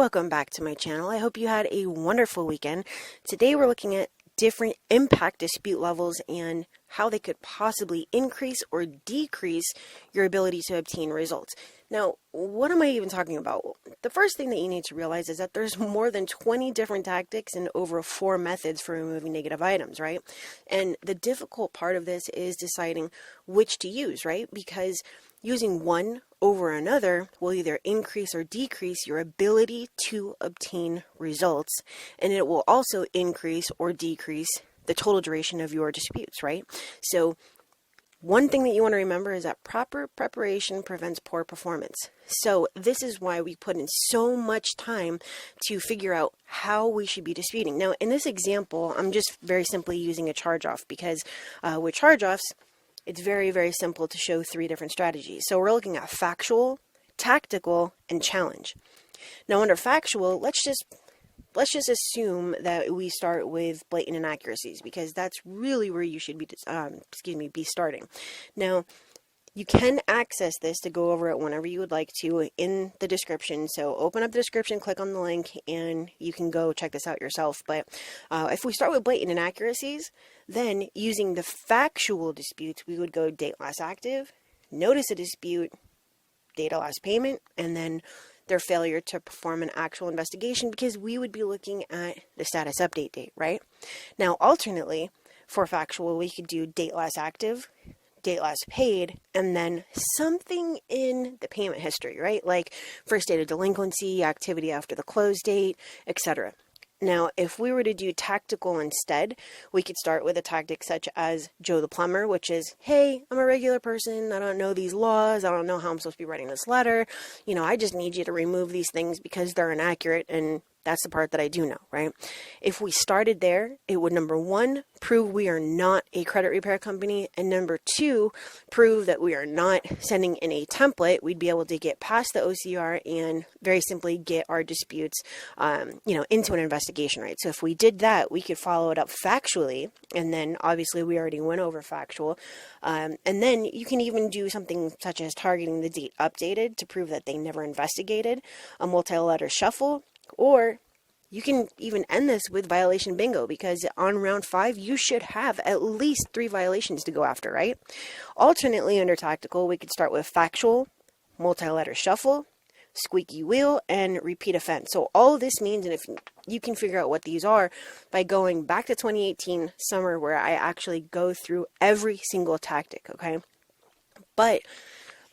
welcome back to my channel. I hope you had a wonderful weekend. Today we're looking at different impact dispute levels and how they could possibly increase or decrease your ability to obtain results. Now, what am I even talking about? The first thing that you need to realize is that there's more than 20 different tactics and over 4 methods for removing negative items, right? And the difficult part of this is deciding which to use, right? Because using one over another will either increase or decrease your ability to obtain results, and it will also increase or decrease the total duration of your disputes, right? So one thing that you want to remember is that proper preparation prevents poor performance. So this is why we put in so much time to figure out how we should be disputing. Now, in this example, I'm just very simply using a charge-off because with charge-offs, it's very, very simple to show 3 different strategies. So we're looking at factual, tactical, and challenge. Now, under factual, let's just assume that we start with blatant inaccuracies because that's really where you should be, be starting. Now, you can access this to go over it whenever you would like to in the description. So open up the description, click on the link, and you can go check this out yourself. But if we start with blatant inaccuracies, then using the factual disputes, we would go date last active, notice a dispute, date of last payment, and then their failure to perform an actual investigation, because we would be looking at the status update date, right? Now, alternately, for factual, we could do date last active, date last paid, and then something in the payment history, right? Like first date of delinquency, activity after the close date, etc. Now, if we were to do tactical instead, we could start with a tactic such as Joe the Plumber, which is, hey, I'm a regular person. I don't know these laws. I don't know how I'm supposed to be writing this letter. I just need you to remove these things because they're inaccurate, and that's the part that I do know, right? If we started there, it would, number 1, prove we are not a credit repair company, and number 2, prove that we are not sending in a template. We'd be able to get past the OCR and very simply get our disputes, into an investigation, right? So if we did that, we could follow it up factually, and then obviously we already went over factual, and then you can even do something such as targeting the date updated to prove that they never investigated, a multi-letter shuffle, or you can even end this with violation bingo, because on round 5, you should have at least 3 violations to go after, right? Alternately, under tactical, we could start with factual, multi-letter shuffle, squeaky wheel, and repeat offense. So all of this means, and if you can figure out what these are by going back to 2018 summer, where I actually go through every single tactic, okay? But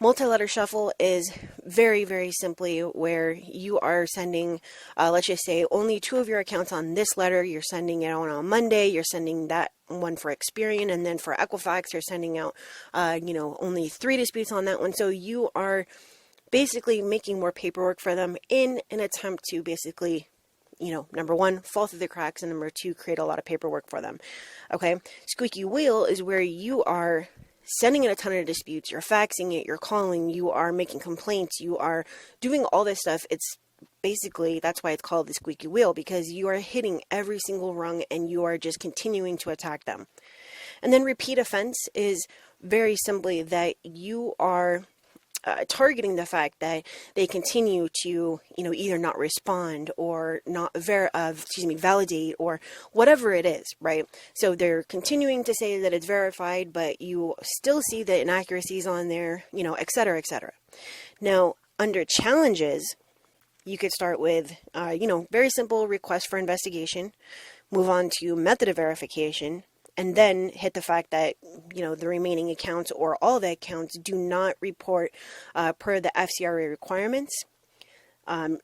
multi-letter shuffle is very, very simply where you are sending, let's just say, only 2 of your accounts on this letter. You're sending it out on Monday. You're sending that one for Experian, and then for Equifax, you're sending out, only 3 disputes on that one. So you are basically making more paperwork for them in an attempt to basically, number 1, fall through the cracks, and number 2, create a lot of paperwork for them. Okay, squeaky wheel is where you are sending in a ton of disputes, you're faxing it, you're calling, you are making complaints, you are doing all this stuff. It's basically, that's why it's called the squeaky wheel, because you are hitting every single rung and you are just continuing to attack them. And then repeat offense is very simply that you are targeting the fact that they continue to, either not respond or not validate or whatever it is, right? So they're continuing to say that it's verified, but you still see the inaccuracies on there, et cetera, et cetera. Now, under challenges, you could start with, very simple request for investigation, move on to method of verification, and then hit the fact that, the remaining accounts or all the accounts do not report per the FCRA requirements,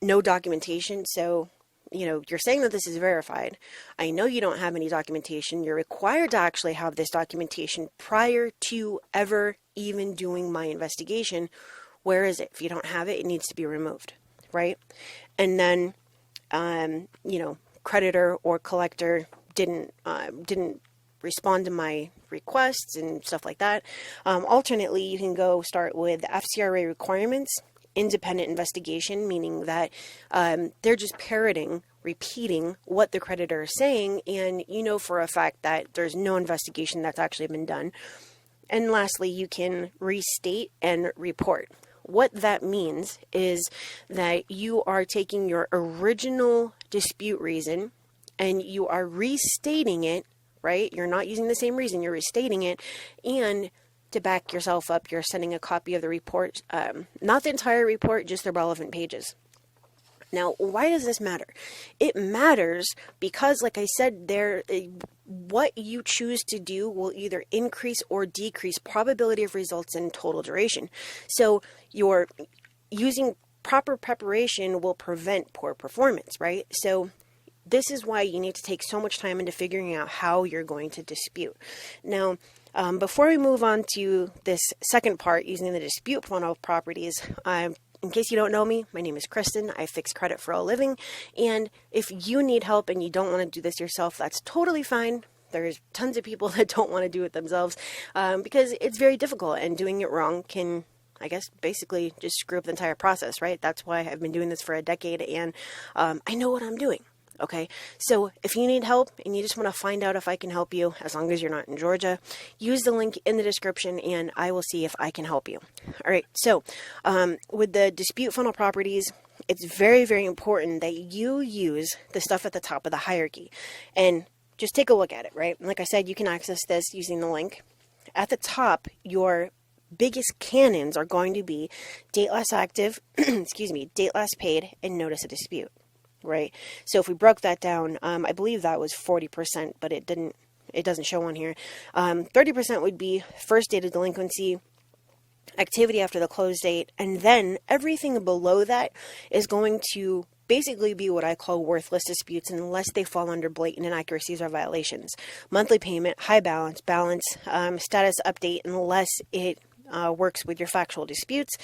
no documentation. So, you're saying that this is verified. I know you don't have any documentation. You're required to actually have this documentation prior to ever even doing my investigation. Where is it? If you don't have it, it needs to be removed, right? And then, creditor or collector didn't respond to my requests and stuff like that. Alternately, you can go start with the FCRA requirements, independent investigation, meaning that they're just repeating what the creditor is saying, and for a fact that there's no investigation that's actually been done. And lastly, you can restate and report. what that means is that you are taking your original dispute reason and you are restating it, right? You're not using the same reason, you're restating it, and to back yourself up, you're sending a copy of the report, not the entire report, just the relevant pages. Now, why does this matter? It matters because, like I said, what you choose to do will either increase or decrease probability of results and total duration. So you're using proper preparation will prevent poor performance, right? So this is why you need to take so much time into figuring out how you're going to dispute. Now, before we move on to this second part, using the dispute funnel properties, in case you don't know me, my name is Kristen. I fix credit for a living. And if you need help and you don't want to do this yourself, that's totally fine. There's tons of people that don't want to do it themselves because it's very difficult, and doing it wrong can, I guess, basically just screw up the entire process, right? That's why I've been doing this for a decade, and I know what I'm doing. Okay, so if you need help and you just want to find out if I can help you, as long as you're not in Georgia, use the link in the description and I will see if I can help you. All right, so with the dispute funnel properties, it's very, very important that you use the stuff at the top of the hierarchy. And just take a look at it, right? Like I said, you can access this using the link. At the top, your biggest cannons are going to be date last active, excuse me, date last paid, and notice of dispute. Right. So if we broke that down, I believe that was 40%, but it doesn't show on here. 30% would be first date of delinquency, activity after the close date, and then everything below that is going to basically be what I call worthless disputes unless they fall under blatant inaccuracies or violations. Monthly payment, high balance, status update unless it works with your factual disputes,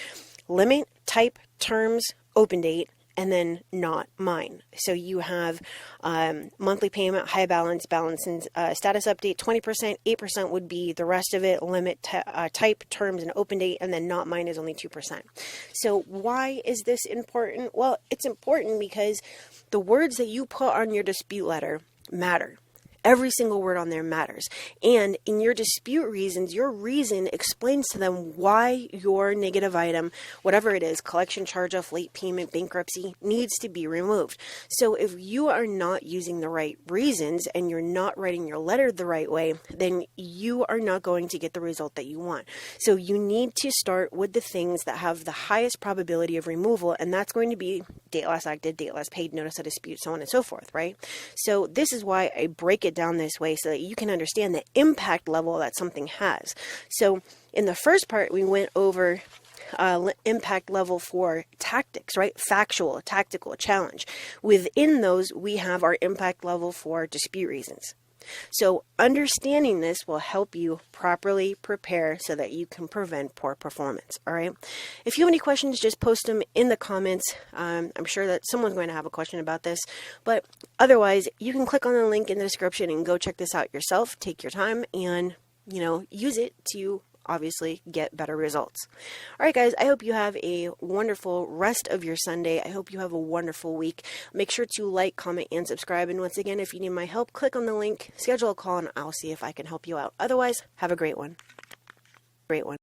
limit, type, terms, open date, and then not mine. So you have monthly payment, high balance, and status update, 20%, 8% would be the rest of it, limit, type, terms, and open date, and then not mine is only 2%. So why is this important? Well, it's important because the words that you put on your dispute letter matter. Every single word on there matters. And in your dispute reasons, your reason explains to them why your negative item, whatever it is, collection, charge-off, late payment, bankruptcy, needs to be removed. So if you are not using the right reasons and you're not writing your letter the right way, then you are not going to get the result that you want. So you need to start with the things that have the highest probability of removal, and that's going to be date last acted, date last paid, notice of dispute, so on and so forth, right? So this is why I break it down this way so that you can understand the impact level that something has. So in the first part, we went over impact level for tactics, right? Factual, tactical, challenge. Within those, we have our impact level for dispute reasons. So understanding this will help you properly prepare so that you can prevent poor performance. All right. If you have any questions, just post them in the comments. I'm sure that someone's going to have a question about this, but otherwise you can click on the link in the description and go check this out yourself. Take your time and, use it to obviously get better results. All right, guys, I hope you have a wonderful rest of your Sunday. I hope you have a wonderful week. Make sure to like, comment, and subscribe. And once again, if you need my help, click on the link, schedule a call, and I'll see if I can help you out. Otherwise, have a great one. Great one.